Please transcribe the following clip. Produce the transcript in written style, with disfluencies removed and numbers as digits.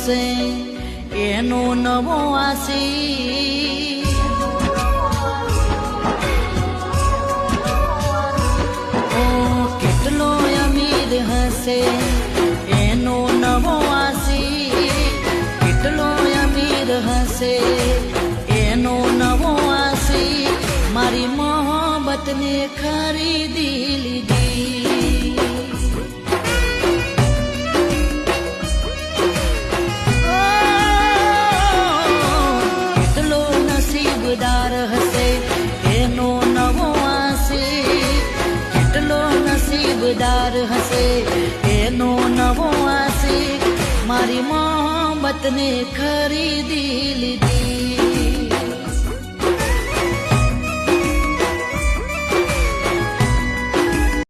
હશે એનો નવો આશી કેટલો અમીર હશે એનો નવો આશી કેટલો અમીર હશે એનો નવો આશી મારી મોહબ્બતને ખરીદી લીધી કેટલો નસીબદાર હશે એનો નવો આશી કેટલો નસીબદાર હશે એનો નવો આશી મારી મોહબ્બતને ખરીદી લીધી